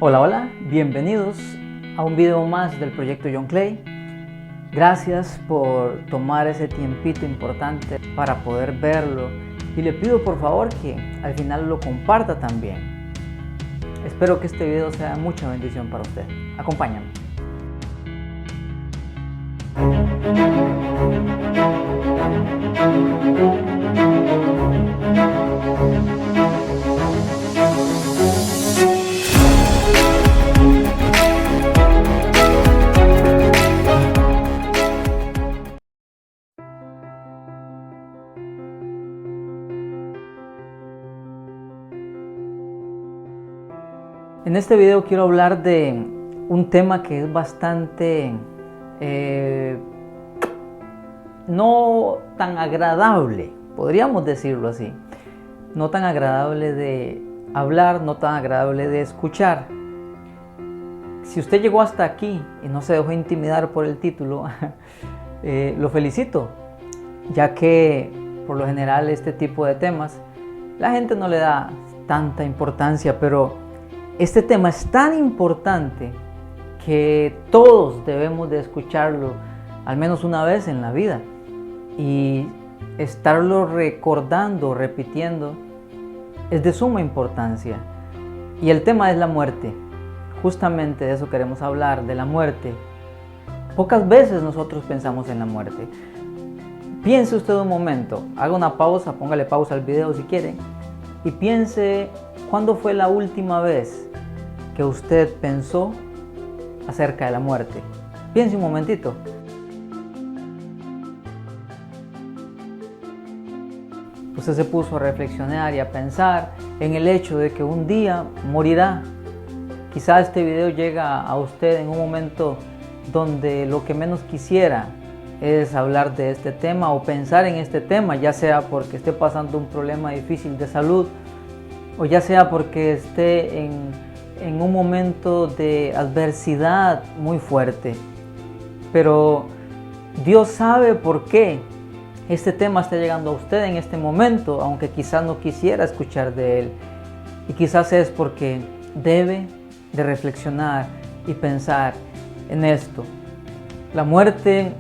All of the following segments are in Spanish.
Hola, hola, bienvenidos a un video más del proyecto John Clay. Gracias por tomar ese tiempito importante para poder verlo y le pido por favor que al final lo comparta también. Espero que este video sea de mucha bendición para usted. Acompáñame. En este video quiero hablar de un tema que es bastante no tan agradable, podríamos decirlo así, no tan agradable de hablar, no tan agradable de escuchar. Si usted llegó hasta aquí y no se dejó intimidar por el título, lo felicito, ya que por lo general este tipo de temas la gente no le da tanta importancia, pero este tema es tan importante que todos debemos de escucharlo al menos una vez en la vida y estarlo recordando, repitiendo, es de suma importancia. Y el tema es la muerte. Justamente de eso queremos hablar, de la muerte. Pocas veces nosotros pensamos en la muerte. Piense usted un momento, haga una pausa, póngale pausa al video si quiere y piense cuándo fue la última vez que usted pensó acerca de la muerte. Piense un momentito. Usted se puso a reflexionar y a pensar en el hecho de que un día morirá. Quizá este video llega a usted en un momento donde lo que menos quisiera es hablar de este tema o pensar en este tema, ya sea porque esté pasando un problema difícil de salud o ya sea porque esté en un momento de adversidad muy fuerte. Pero Dios sabe por qué este tema está llegando a usted en este momento, aunque quizás no quisiera escuchar de él. Y quizás es porque debe de reflexionar y pensar en esto. La muerte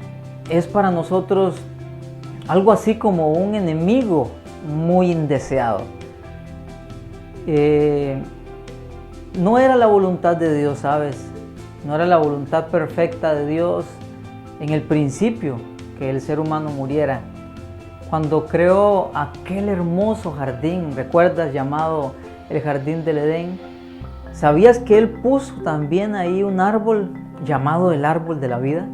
es para nosotros algo así como un enemigo muy indeseado. No era la voluntad de Dios, ¿sabes? No era la voluntad perfecta de Dios en el principio que el ser humano muriera. Cuando creó aquel hermoso jardín, ¿recuerdas? Llamado el Jardín del Edén. ¿Sabías que Él puso también ahí un árbol llamado el árbol de la vida?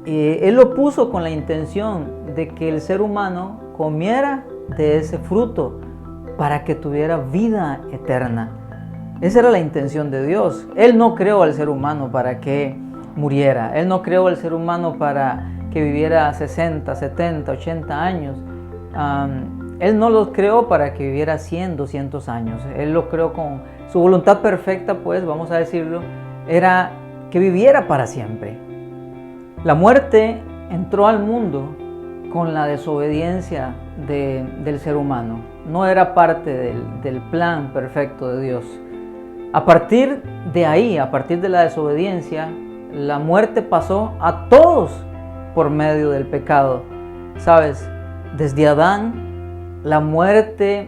Él lo puso con la intención de que el ser humano comiera de ese fruto para que tuviera vida eterna. Esa era la intención de Dios. Él no creó al ser humano para que muriera. Él no creó al ser humano para que viviera 60, 70, 80 años. Él no los creó para que viviera 100, 200 años. Él lo creó con su voluntad perfecta, pues, vamos a decirlo, era que viviera para siempre. La muerte entró al mundo con la desobediencia del ser humano. No era parte del plan perfecto de Dios. A partir de ahí, a partir de la desobediencia, la muerte pasó a todos por medio del pecado. ¿Sabes? Desde Adán, la muerte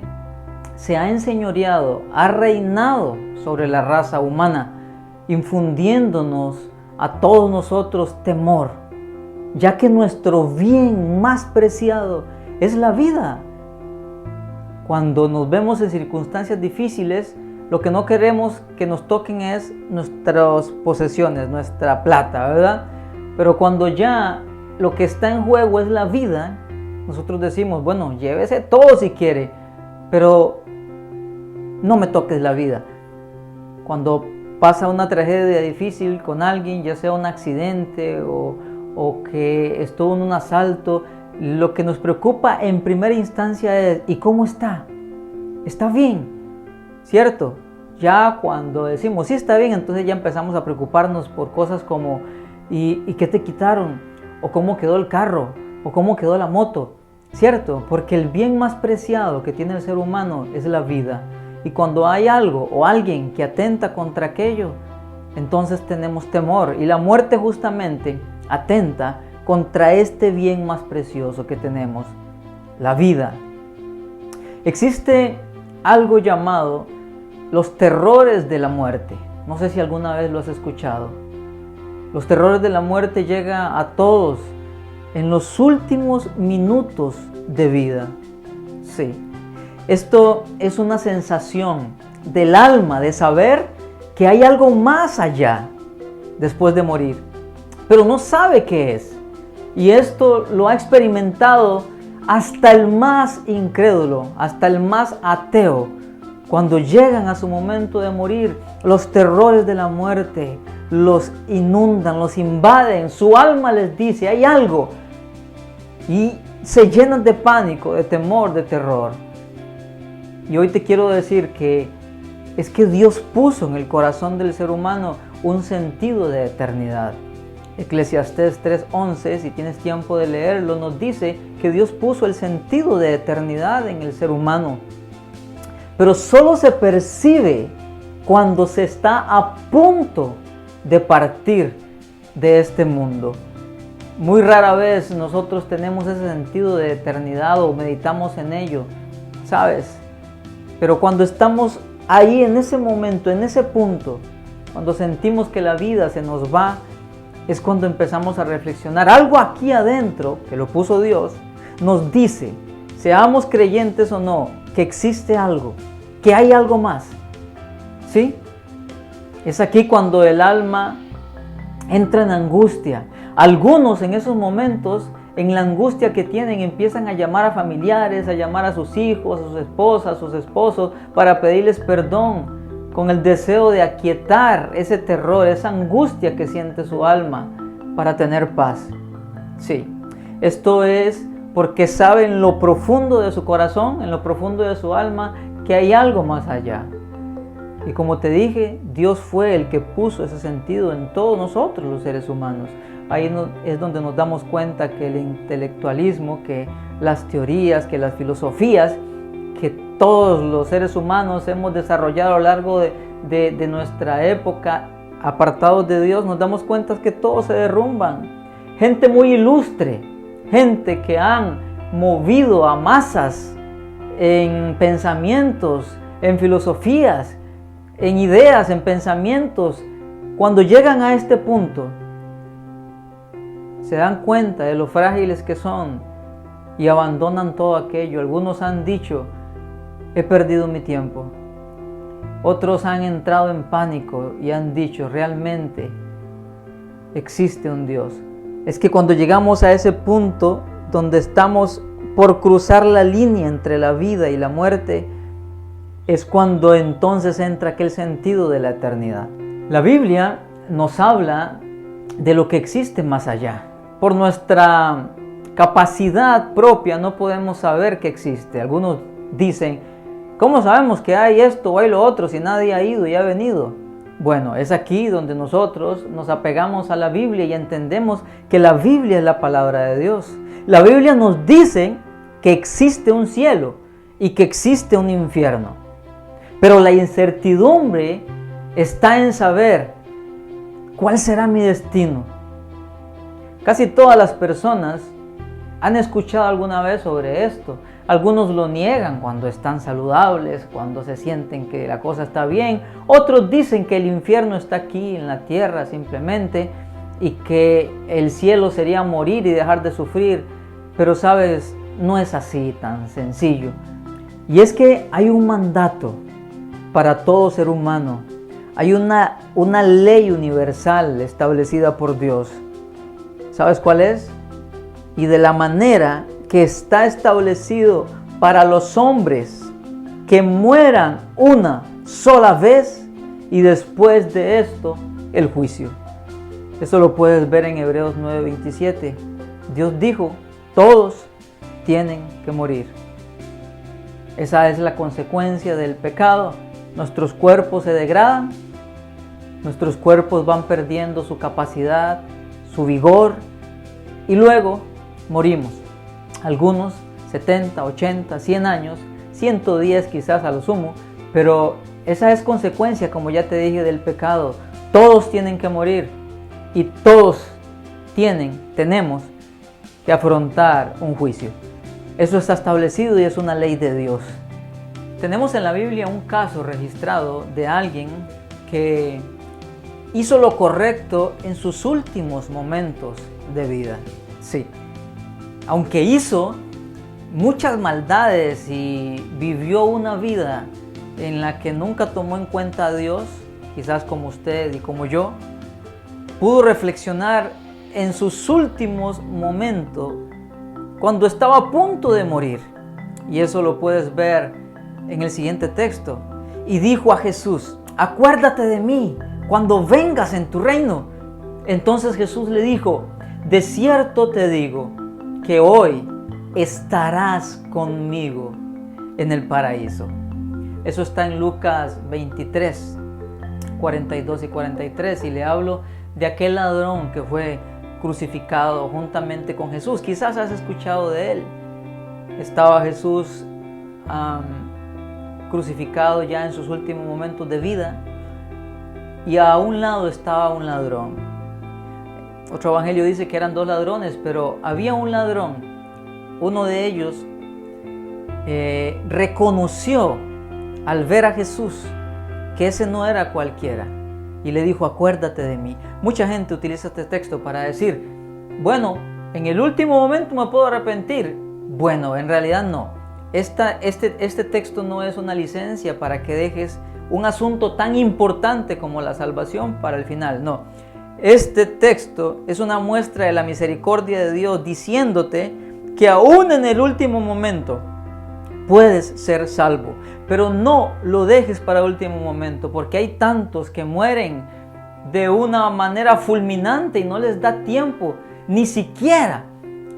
se ha enseñoreado, ha reinado sobre la raza humana, infundiéndonos a todos nosotros temor, ya que nuestro bien más preciado es la vida. Cuando nos vemos en circunstancias difíciles, lo que no queremos que nos toquen es nuestras posesiones, nuestra plata, ¿verdad? Pero cuando ya lo que está en juego es la vida, nosotros decimos, bueno, llévese todo si quiere, pero no me toques la vida. Cuando pasa una tragedia difícil con alguien, ya sea un accidente o que estuvo en un asalto, lo que nos preocupa en primera instancia es, ¿y cómo está? ¿Está bien? ¿Cierto? Ya cuando decimos, sí está bien, entonces ya empezamos a preocuparnos por cosas como, ¿y qué te quitaron? ¿O cómo quedó el carro? ¿O cómo quedó la moto? ¿Cierto? Porque el bien más preciado que tiene el ser humano es la vida. Y cuando hay algo o alguien que atenta contra aquello, entonces tenemos temor. Y la muerte justamente atenta contra este bien más precioso que tenemos, la vida. Existe algo llamado los terrores de la muerte. No sé si alguna vez lo has escuchado. Los terrores de la muerte llegan a todos en los últimos minutos de vida. Sí. Esto es una sensación del alma de saber que hay algo más allá después de morir, pero no sabe qué es. Y esto lo ha experimentado hasta el más incrédulo, hasta el más ateo. Cuando llegan a su momento de morir, los terrores de la muerte los inundan, los invaden. Su alma les dice, hay algo. Y se llenan de pánico, de temor, de terror. Y hoy te quiero decir que es que Dios puso en el corazón del ser humano un sentido de eternidad. Eclesiastés 3:11, si tienes tiempo de leerlo, nos dice que Dios puso el sentido de eternidad en el ser humano. Pero solo se percibe cuando se está a punto de partir de este mundo. Muy rara vez nosotros tenemos ese sentido de eternidad o meditamos en ello, ¿sabes? Pero cuando estamos ahí en ese momento, en ese punto, cuando sentimos que la vida se nos va, es cuando empezamos a reflexionar. Algo aquí adentro, que lo puso Dios, nos dice, seamos creyentes o no, que existe algo, que hay algo más. ¿Sí? Es aquí cuando el alma entra en angustia. Algunos en esos momentos, en la angustia que tienen, empiezan a llamar a familiares, a llamar a sus hijos, a sus esposas, a sus esposos, para pedirles perdón, con el deseo de aquietar ese terror, esa angustia que siente su alma, para tener paz. Sí, esto es porque sabe en lo profundo de su corazón, en lo profundo de su alma, que hay algo más allá. Y como te dije, Dios fue el que puso ese sentido en todos nosotros los seres humanos. Ahí es donde nos damos cuenta que el intelectualismo, que las teorías, que las filosofías, que todos los seres humanos hemos desarrollado a lo largo de nuestra época, apartados de Dios, nos damos cuenta que todos se derrumban. Gente muy ilustre, gente que han movido a masas en pensamientos, en filosofías, en ideas, en pensamientos. Cuando llegan a este punto, se dan cuenta de lo frágiles que son y abandonan todo aquello. Algunos han dicho, he perdido mi tiempo. Otros han entrado en pánico y han dicho, realmente existe un Dios. Es que cuando llegamos a ese punto donde estamos por cruzar la línea entre la vida y la muerte, es cuando entonces entra aquel sentido de la eternidad. La Biblia nos habla de lo que existe más allá. Por nuestra capacidad propia no podemos saber que existe. Algunos dicen, ¿cómo sabemos que hay esto o hay lo otro si nadie ha ido y ha venido? Bueno, es aquí donde nosotros nos apegamos a la Biblia y entendemos que la Biblia es la palabra de Dios. La Biblia nos dice que existe un cielo y que existe un infierno. Pero la incertidumbre está en saber cuál será mi destino. Casi todas las personas han escuchado alguna vez sobre esto. Algunos lo niegan cuando están saludables, cuando se sienten que la cosa está bien. Otros dicen que el infierno está aquí en la tierra simplemente y que el cielo sería morir y dejar de sufrir. Pero sabes, no es así tan sencillo. Y es que hay un mandato para todo ser humano. Hay una ley universal establecida por Dios. ¿Sabes cuál es? Y de la manera que está establecido para los hombres que mueran una sola vez y después de esto el juicio. Eso lo puedes ver en Hebreos 9:27. Dios dijo, todos tienen que morir. Esa es la consecuencia del pecado. Nuestros cuerpos se degradan, nuestros cuerpos van perdiendo su capacidad, su vigor y luego morimos. Algunos 70, 80, 100 años, 110 quizás a lo sumo, Pero esa es consecuencia, como ya te dije, del pecado. Todos tienen que morir y todos tenemos que afrontar un juicio. Eso está establecido y es una ley de Dios. Tenemos en la Biblia un caso registrado de alguien que hizo lo correcto en sus últimos momentos de vida. Sí, aunque hizo muchas maldades y vivió una vida en la que nunca tomó en cuenta a Dios, quizás como usted y como yo, pudo reflexionar en sus últimos momentos cuando estaba a punto de morir. Y eso lo puedes ver en el siguiente texto. Y dijo a Jesús: acuérdate de mí cuando vengas en tu reino. Entonces Jesús le dijo: de cierto te digo que hoy estarás conmigo en el paraíso. Eso está en Lucas 23, 42 y 43, y le hablo de aquel ladrón que fue crucificado juntamente con Jesús. Quizás has escuchado de él. Estaba Jesús crucificado ya en sus últimos momentos de vida, y a un lado estaba un ladrón. Otro evangelio dice que eran dos ladrones, pero había un ladrón. Uno de ellos reconoció al ver a Jesús que ese no era cualquiera y le dijo: acuérdate de mí. Mucha gente utiliza este texto para decir: bueno, en el último momento me puedo arrepentir. Bueno, en realidad no. Este texto no es una licencia para que dejes un asunto tan importante como la salvación para el final. No, este texto es una muestra de la misericordia de Dios, diciéndote que aún en el último momento puedes ser salvo, pero no lo dejes para el último momento, porque hay tantos que mueren de una manera fulminante y no les da tiempo ni siquiera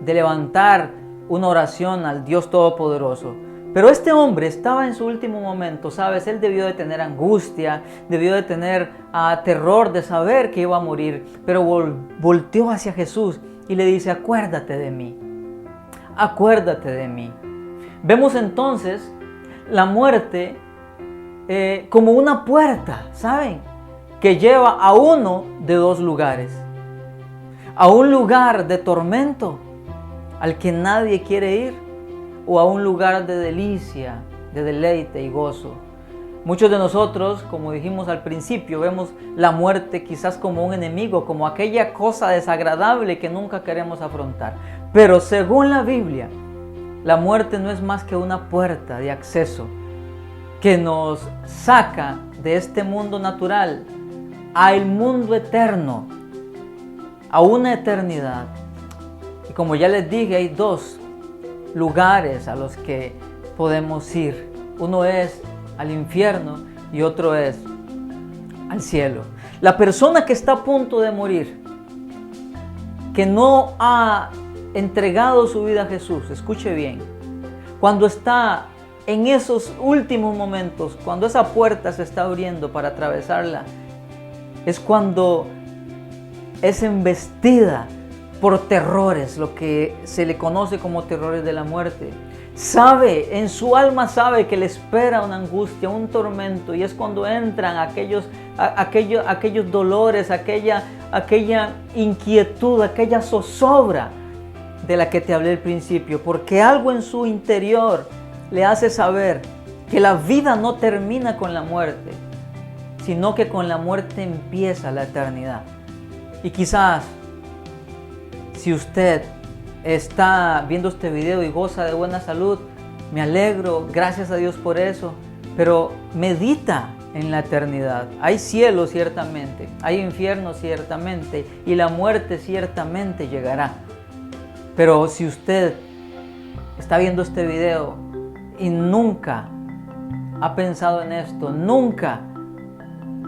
de levantar una oración al Dios Todopoderoso. Pero este hombre estaba en su último momento, ¿sabes? Él debió de tener angustia, debió de tener terror de saber que iba a morir, pero volteó hacia Jesús y le dice: acuérdate de mí, acuérdate de mí. Vemos entonces la muerte como una puerta, ¿saben? Que lleva a uno de dos lugares. A un lugar de tormento al que nadie quiere ir, o a un lugar de delicia, de deleite y gozo. Muchos de nosotros, como dijimos al principio, vemos la muerte quizás como un enemigo, como aquella cosa desagradable que nunca queremos afrontar. Pero según la Biblia, la muerte no es más que una puerta de acceso que nos saca de este mundo natural al mundo eterno, a una eternidad. Y como ya les dije, hay dos lugares a los que podemos ir. Uno es al infierno y otro es al cielo. La persona que está a punto de morir, que no ha entregado su vida a Jesús, escuche bien, cuando está en esos últimos momentos, cuando esa puerta se está abriendo para atravesarla, es cuando es embestida por terrores, lo que se le conoce como terrores de la muerte. Sabe, en su alma sabe que le espera una angustia, un tormento, y es cuando entran aquellos dolores, aquella inquietud, aquella zozobra de la que te hablé al principio, porque algo en su interior le hace saber que la vida no termina con la muerte, sino que con la muerte empieza la eternidad. Y quizás, si usted está viendo este video y goza de buena salud, me alegro, gracias a Dios por eso, pero medita en la eternidad. Hay cielo ciertamente, hay infierno ciertamente, y la muerte ciertamente llegará. Pero si usted está viendo este video y nunca ha pensado en esto, nunca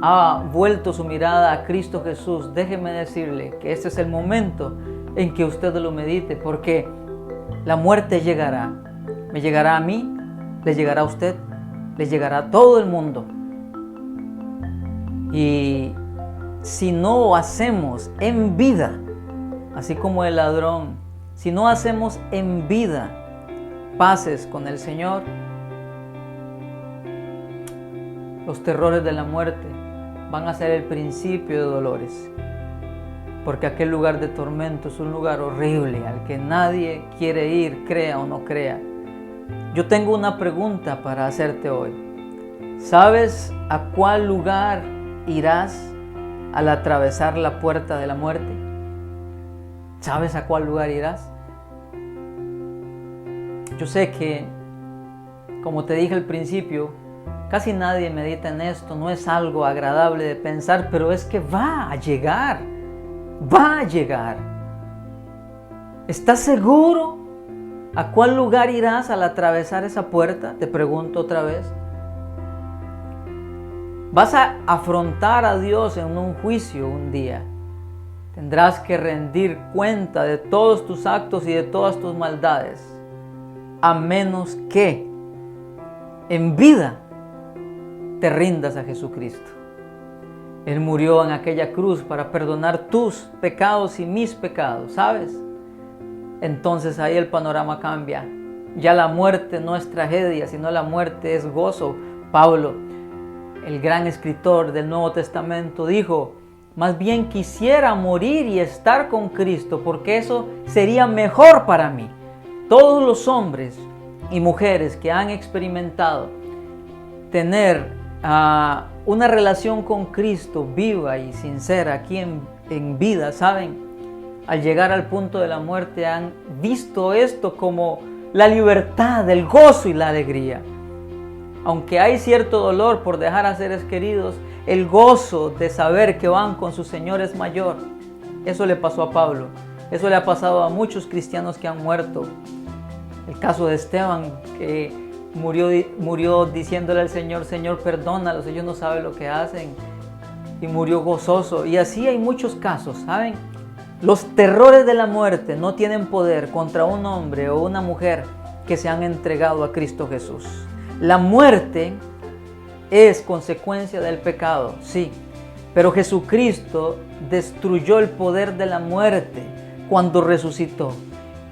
ha vuelto su mirada a Cristo Jesús, déjeme decirle que este es el momento en que usted lo medite, porque la muerte llegará. Me llegará a mí, le llegará a usted, le llegará a todo el mundo. Y si no hacemos en vida, así como el ladrón, si no hacemos en vida paces con el Señor, los terrores de la muerte van a ser el principio de dolores. Porque aquel lugar de tormento es un lugar horrible al que nadie quiere ir, crea o no crea. Yo tengo una pregunta para hacerte hoy. ¿Sabes a cuál lugar irás al atravesar la puerta de la muerte? ¿Sabes a cuál lugar irás? Yo sé que, como te dije al principio, casi nadie medita en esto, no es algo agradable de pensar, pero es que va a llegar, va a llegar. ¿Estás seguro a cuál lugar irás al atravesar esa puerta? Te pregunto otra vez. Vas a afrontar a Dios en un juicio un día. Tendrás que rendir cuenta de todos tus actos y de todas tus maldades, a menos que en vida te rindas a Jesucristo. Él murió en aquella cruz para perdonar tus pecados y mis pecados, ¿sabes? Entonces ahí el panorama cambia. Ya la muerte no es tragedia, sino la muerte es gozo. Pablo, el gran escritor del Nuevo Testamento, dijo: más bien quisiera morir y estar con Cristo, porque eso sería mejor para mí. Todos los hombres y mujeres que han experimentado tener una relación con Cristo viva y sincera aquí en vida, saben, al llegar al punto de la muerte han visto esto como la libertad, el gozo y la alegría. Aunque hay cierto dolor por dejar a seres queridos, el gozo de saber que van con su Señor es mayor. Eso le pasó a Pablo. Eso le ha pasado a muchos cristianos que han muerto. El caso de Esteban, que murió diciéndole al Señor: Señor, perdónalos, ellos no saben lo que hacen. Y murió gozoso. Y así hay muchos casos, ¿saben? Los terrores de la muerte no tienen poder contra un hombre o una mujer que se han entregado a Cristo Jesús. La muerte es consecuencia del pecado, sí, pero Jesucristo destruyó el poder de la muerte cuando resucitó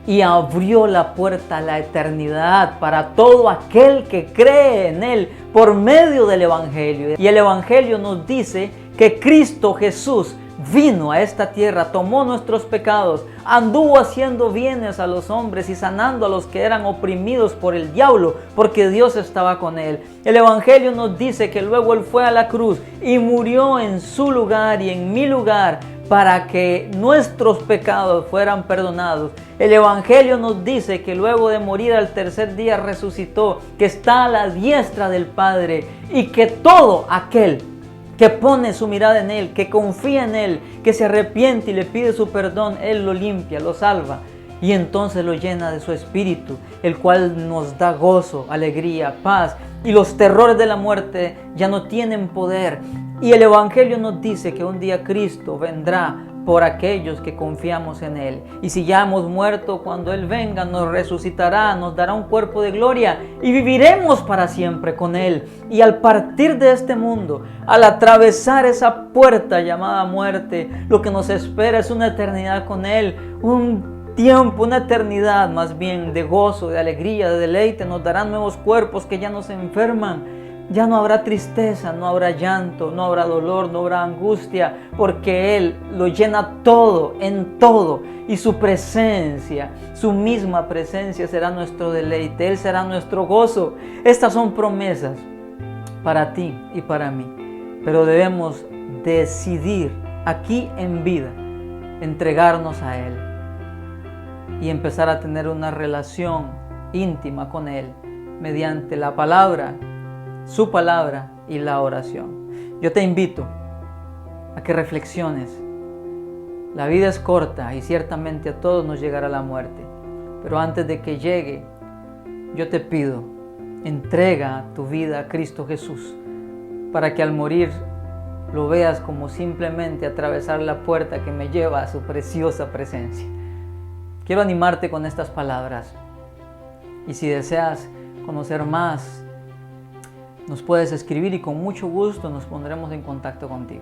y abrió la puerta a la eternidad para todo aquel que cree en Él por medio del Evangelio. Y el Evangelio nos dice que Cristo Jesús vino a esta tierra, tomó nuestros pecados, anduvo haciendo bienes a los hombres y sanando a los que eran oprimidos por el diablo, porque Dios estaba con él. El Evangelio nos dice que luego Él fue a la cruz y murió en su lugar y en mi lugar para que nuestros pecados fueran perdonados. El Evangelio nos dice que luego de morir al tercer día resucitó, que está a la diestra del Padre y que todo aquel que pone su mirada en Él, que confía en Él, que se arrepiente y le pide su perdón, Él lo limpia, lo salva y entonces lo llena de su espíritu, el cual nos da gozo, alegría, paz, y los terrores de la muerte ya no tienen poder. Y el Evangelio nos dice que un día Cristo vendrá por aquellos que confiamos en Él. Y si ya hemos muerto, cuando Él venga nos resucitará, nos dará un cuerpo de gloria y viviremos para siempre con Él. Y al partir de este mundo, al atravesar esa puerta llamada muerte, lo que nos espera es una eternidad con Él, un tiempo, una eternidad más bien de gozo, de alegría, de deleite. Nos darán nuevos cuerpos que ya no se enferman. Ya no habrá tristeza, no habrá llanto, no habrá dolor, no habrá angustia, porque Él lo llena todo, en todo. Y su presencia, su misma presencia será nuestro deleite, Él será nuestro gozo. Estas son promesas para ti y para mí. Pero debemos decidir aquí en vida, entregarnos a Él y empezar a tener una relación íntima con Él mediante la palabra, su palabra y la oración. Yo te invito a que reflexiones. La vida es corta y ciertamente a todos nos llegará la muerte. Pero antes de que llegue, yo te pido, entrega tu vida a Cristo Jesús, para que al morir lo veas como simplemente atravesar la puerta que me lleva a su preciosa presencia. Quiero animarte con estas palabras. Y si deseas conocer más, nos puedes escribir y con mucho gusto nos pondremos en contacto contigo.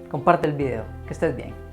Comparte el video. Que estés bien.